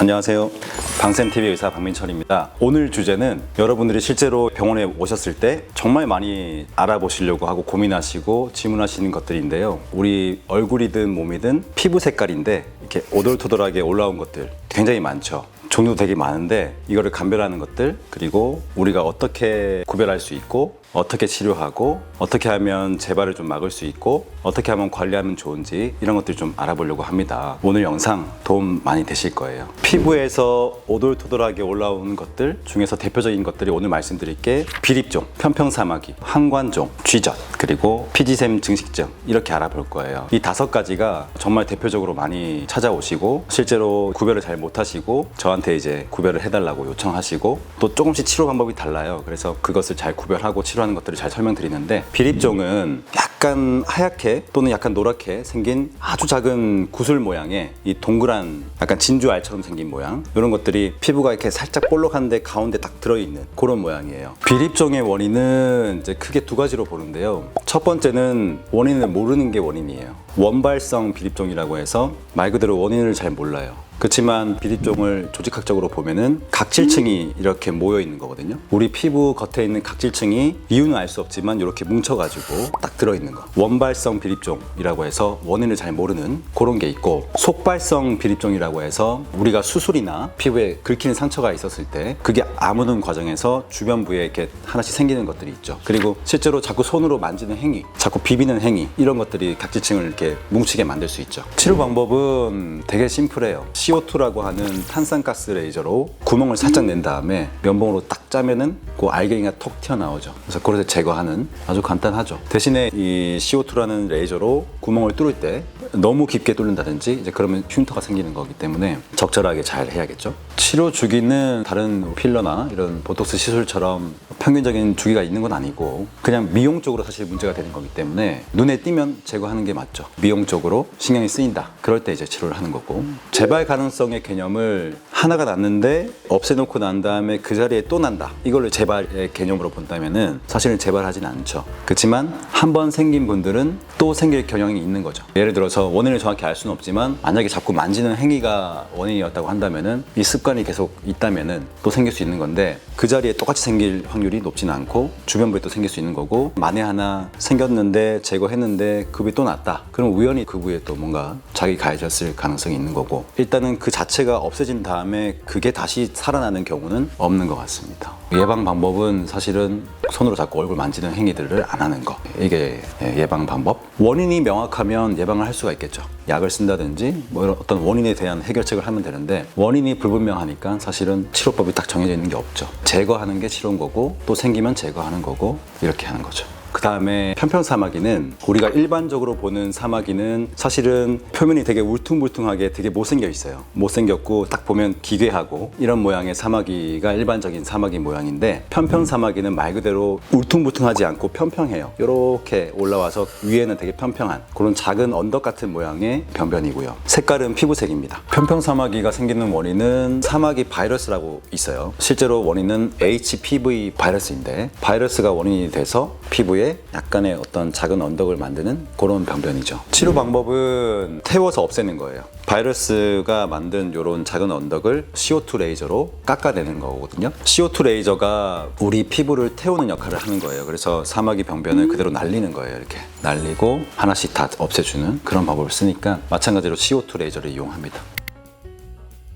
안녕하세요. 방쌤TV 의사 박민철입니다. 오늘 주제는 여러분들이 실제로 병원에 오셨을 때 정말 많이 알아보시려고 하고 고민하시고 질문하시는 것들인데요. 우리 얼굴이든 몸이든 피부 색깔인데 이렇게 오돌토돌하게 올라온 것들 굉장히 많죠. 종류도 되게 많은데 이거를 감별하는 것들, 그리고 우리가 어떻게 구별할 수 있고 어떻게 치료하고 어떻게 하면 재발을 좀 막을 수 있고 어떻게 하면 관리하면 좋은지 이런 것들 좀 알아보려고 합니다. 오늘 영상 도움 많이 되실 거예요. 피부에서 오돌토돌하게 올라오는 것들 중에서 대표적인 것들이 오늘 말씀드릴 게 비립종, 편평사마귀, 항관종, 쥐젖, 그리고 피지샘 증식증 이렇게 알아볼 거예요. 이 5가지가 정말 대표적으로 많이 찾아오시고 실제로 구별을 잘 못하시고 저한테 이제 구별을 해달라고 요청하시고 또 조금씩 치료 방법이 달라요. 그래서 그것을 잘 구별하고 치료하는 것들을 잘 설명드리는데, 비립종은 약간 하얗게 또는 약간 노랗게 생긴 아주 작은 구슬 모양의 이 동그란 약간 진주알처럼 생긴 모양, 이런 것들이 피부가 이렇게 살짝 볼록한데 가운데 딱 들어있는 그런 모양이에요. 비립종의 원인은 이제 크게 2가지로 보는데요. 첫 번째는 원인을 모르는 게 원인이에요. 원발성 비립종이라고 해서 말 그대로 원인을 잘 몰라요. 그렇지만 비립종을 조직학적으로 보면은 각질층이 이렇게 모여 있는 거거든요. 우리 피부 겉에 있는 각질층이 이유는 알 수 없지만 이렇게 뭉쳐가지고 딱 들어있는 거, 원발성 비립종이라고 해서 원인을 잘 모르는 그런 게 있고, 속발성 비립종이라고 해서 우리가 수술이나 피부에 긁히는 상처가 있었을 때 그게 아무는 과정에서 주변부에 이렇게 하나씩 생기는 것들이 있죠. 그리고 실제로 자꾸 손으로 만지는 행위, 자꾸 비비는 행위, 이런 것들이 각질층을 이렇게 뭉치게 만들 수 있죠. 치료 방법은 되게 심플해요. CO2라고 하는 탄산가스 레이저로 구멍을 살짝 낸 다음에 면봉으로 딱 짜면은 그 알갱이가 톡 튀어나오죠. 그래서 그걸 제거하는, 아주 간단하죠. 대신에 이 CO2라는 레이저로 구멍을 뚫을 때 너무 깊게 뚫는다든지 이제 그러면 흉터가 생기는 거기 때문에 적절하게 잘 해야겠죠. 치료 주기는 다른 필러나 이런 보톡스 시술처럼 평균적인 주기가 있는 건 아니고 그냥 미용 쪽으로 사실 문제가 되는 거기 때문에 눈에 띄면 제거하는 게 맞죠. 미용 쪽으로 신경이 쓰인다, 그럴 때 이제 치료를 하는 거고, 재발 가능성의 개념을 하나가 났는데 없애놓고 난 다음에 그 자리에 또 난다, 이걸 재발의 개념으로 본다면은 사실은 재발하진 않죠. 그렇지만 한 번 생긴 분들은 또 생길 경향이 있는 거죠. 예를 들어서 원인을 정확히 알 수는 없지만 만약에 자꾸 만지는 행위가 원인이었다고 한다면은 이 습관이 계속 있다면은 또 생길 수 있는 건데, 그 자리에 똑같이 생길 확률이 높지는 않고 주변부에 또 생길 수 있는 거고, 만에 하나 생겼는데 제거했는데 그 부위 또 났다, 그럼 우연히 그 부위에 또 뭔가 자기 가해졌을 가능성이 있는 거고, 일단은 그 자체가 없어진 다음에 그게 다시 살아나는 경우는 없는 것 같습니다. 예방 방법은 사실은 손으로 자꾸 얼굴 만지는 행위들을 안 하는 거, 이게 예방 방법. 원인이 명확하면 예방을 할 수가 있겠죠. 약을 쓴다든지 뭐 이런 어떤 원인에 대한 해결책을 하면 되는데, 원인이 불분명하니까 사실은 치료법이 딱 정해져 있는 게 없죠. 제거하는 게 치료인 거고 또 생기면 제거하는 거고, 이렇게 하는 거죠. 그 다음에 편평사마귀는 우리가 일반적으로 보는 사마귀는 사실은 표면이 되게 울퉁불퉁하게 되게 못생겨 있어요. 못생겼고 딱 보면 기괴하고 이런 모양의 사마귀가 일반적인 사마귀 모양인데, 편평사마귀는 말 그대로 울퉁불퉁하지 않고 평평해요. 이렇게 올라와서 위에는 되게 평평한 그런 작은 언덕 같은 모양의 변변이고요. 색깔은 피부색입니다. 편평사마귀가 생기는 원인은 사마귀 바이러스라고 있어요. 실제로 원인은 HPV 바이러스인데, 바이러스가 원인이 돼서 피부에 약간의 어떤 작은 언덕을 만드는 그런 병변이죠. 치료 방법은 태워서 없애는 거예요. 바이러스가 만든 이런 작은 언덕을 CO2 레이저로 깎아내는 거거든요. CO2 레이저가 우리 피부를 태우는 역할을 하는 거예요. 그래서 사마귀 병변을 그대로 날리는 거예요. 이렇게 날리고 하나씩 다 없애주는 그런 방법을 쓰니까 마찬가지로 CO2 레이저를 이용합니다.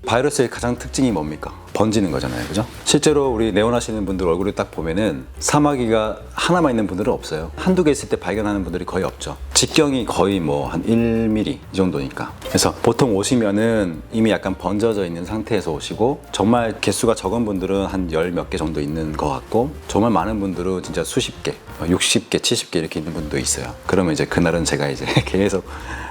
바이러스의 가장 특징이 뭡니까? 번지는 거잖아요, 그죠? 실제로 우리 내원하시는 분들 얼굴을 딱 보면은 사마귀가 하나만 있는 분들은 없어요. 한두 개 있을 때 발견하는 분들이 거의 없죠. 직경이 거의 뭐 한 1mm 이 정도니까. 그래서 보통 오시면은 이미 약간 번져져 있는 상태에서 오시고, 정말 개수가 적은 분들은 한 10 몇 개 정도 있는 것 같고, 정말 많은 분들은 진짜 수십 개, 60개, 70개 이렇게 있는 분도 있어요. 그러면 이제 그날은 제가 이제 계속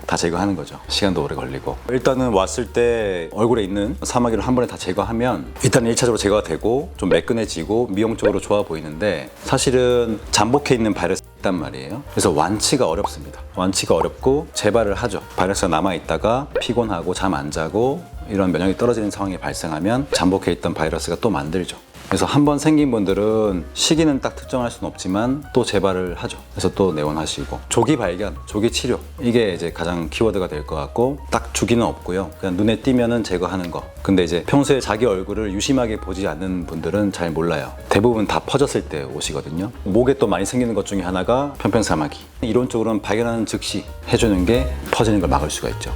다 제거하는 거죠. 시간도 오래 걸리고. 일단은 왔을 때 얼굴에 있는 사마귀를 한 번에 다 제거하면 일단 1차적으로 제거가 되고 좀 매끈해지고 미용적으로 좋아 보이는데, 사실은 잠복해 있는 바이러스가 있단 말이에요. 그래서 완치가 어렵습니다. 완치가 어렵고 재발을 하죠. 바이러스가 남아있다가 피곤하고 잠 안 자고 이런 면역이 떨어지는 상황이 발생하면 잠복해 있던 바이러스가 또 만들죠. 그래서 한 번 생긴 분들은 시기는 딱 특정할 수는 없지만 또 재발을 하죠. 그래서 또 내원하시고 조기 발견, 조기 치료 이게 이제 가장 키워드가 될 것 같고 딱 주기는 없고요. 그냥 눈에 띄면은 제거하는 거. 근데 이제 평소에 자기 얼굴을 유심하게 보지 않는 분들은 잘 몰라요. 대부분 다 퍼졌을 때 오시거든요. 목에 또 많이 생기는 것 중에 하나가 편편사마귀. 이론적으로는 발견하는 즉시 해주는 게 퍼지는 걸 막을 수가 있죠.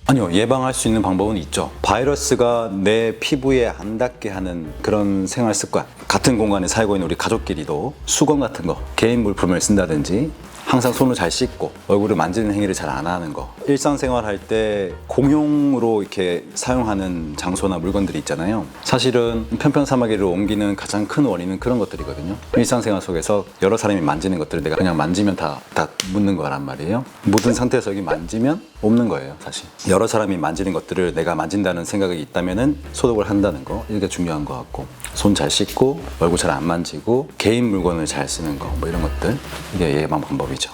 아니요, 예방할 수 있는 방법은 있죠. 바이러스가 내 피부에 안 닿게 하는 그런 생활 습관. 같은 공간에 살고 있는 우리 가족끼리도 수건 같은 거, 개인 물품을 쓴다든지 항상 손을 잘 씻고 얼굴을 만지는 행위를 잘 안 하는 거. 일상생활 할 때 공용으로 이렇게 사용하는 장소나 물건들이 있잖아요. 사실은 편편사마귀를 옮기는 가장 큰 원인은 그런 것들이거든요. 일상생활 속에서 여러 사람이 만지는 것들을 내가 그냥 만지면 다 묻는 거란 말이에요. 묻은 상태에서 여기 만지면 없는 거예요, 사실. 여러 사람이 만지는 것들을 내가 만진다는 생각이 있다면은 소독을 한다는 거, 이게 중요한 것 같고, 손 잘 씻고 얼굴 잘 안 만지고 개인 물건을 잘 쓰는 거, 뭐 이런 것들, 이게 예방 방법이죠.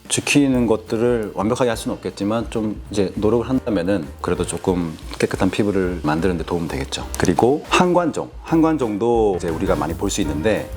지키는 것들을 완벽하게 할 수는 없겠지만 좀 이제 노력을 한다면은 그래도 조금 깨끗한 피부를 만드는 데 도움 되겠죠. 그리고 한관종도 이제 우리가 많이 볼 수 있는데